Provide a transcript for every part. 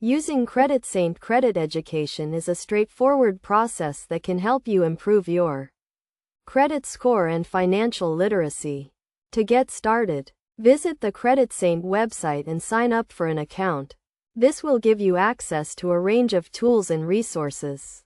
Using CreditSaint credit education is a straightforward process that can help you improve your credit score and financial literacy. To get started, visit the CreditSaint website and sign up for an account. This will give you access to a range of tools and resources,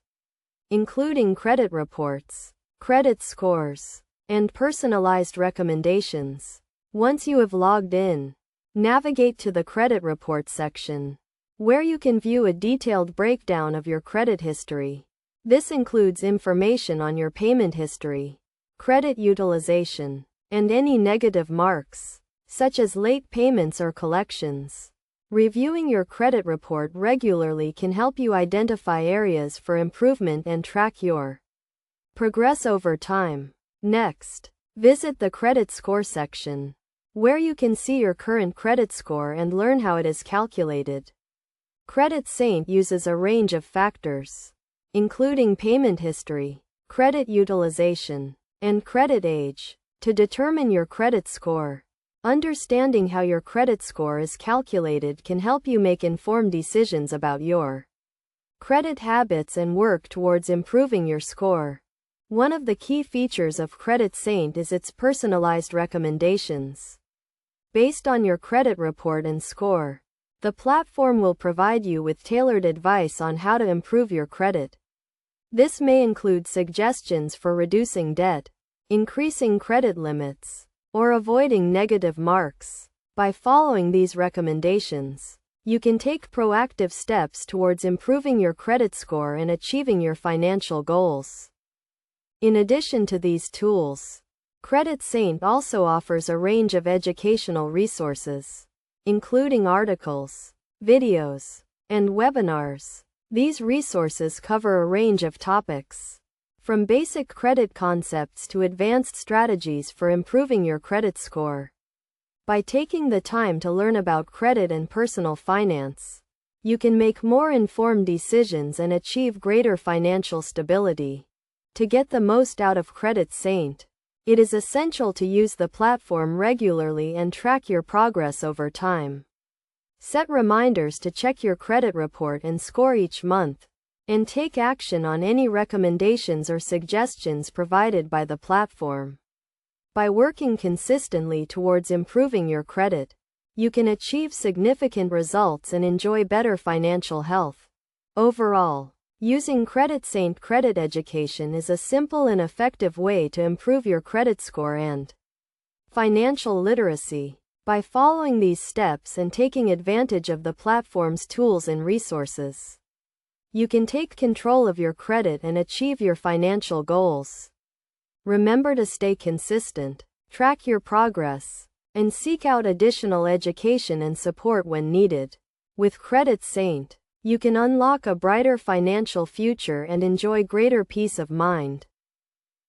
including credit reports, credit scores, and personalized recommendations. Once you have logged in, navigate to the credit report section, where you can view a detailed breakdown of your credit history. This includes information on your payment history, credit utilization, and any negative marks, such as late payments or collections. Reviewing your credit report regularly can help you identify areas for improvement and track your progress over time. Next, visit the credit score section, where you can see your current credit score and learn how it is calculated. CreditSaint uses a range of factors, including payment history, credit utilization, and credit age, to determine your credit score. Understanding how your credit score is calculated can help you make informed decisions about your credit habits and work towards improving your score. One of the key features of CreditSaint is its personalized recommendations. Based on your credit report and score, the platform will provide you with tailored advice on how to improve your credit. This may include suggestions for reducing debt, increasing credit limits, or avoiding negative marks. By following these recommendations, you can take proactive steps towards improving your credit score and achieving your financial goals. In addition to these tools, CreditSaint also offers a range of educational resources, including articles, videos, and webinars. These resources cover a range of topics, from basic credit concepts to advanced strategies for improving your credit score. By taking the time to learn about credit and personal finance, you can make more informed decisions and achieve greater financial stability. To get the most out of CreditSaint, it is essential to use the platform regularly and track your progress over time. Set reminders to check your credit report and score each month, and take action on any recommendations or suggestions provided by the platform. By working consistently towards improving your credit, you can achieve significant results and enjoy better financial health. Overall, using CreditSaint credit education is a simple and effective way to improve your credit score and financial literacy. By following these steps and taking advantage of the platform's tools and resources, you can take control of your credit and achieve your financial goals. Remember to stay consistent, track your progress, and seek out additional education and support when needed. With CreditSaint, you can unlock a brighter financial future and enjoy greater peace of mind.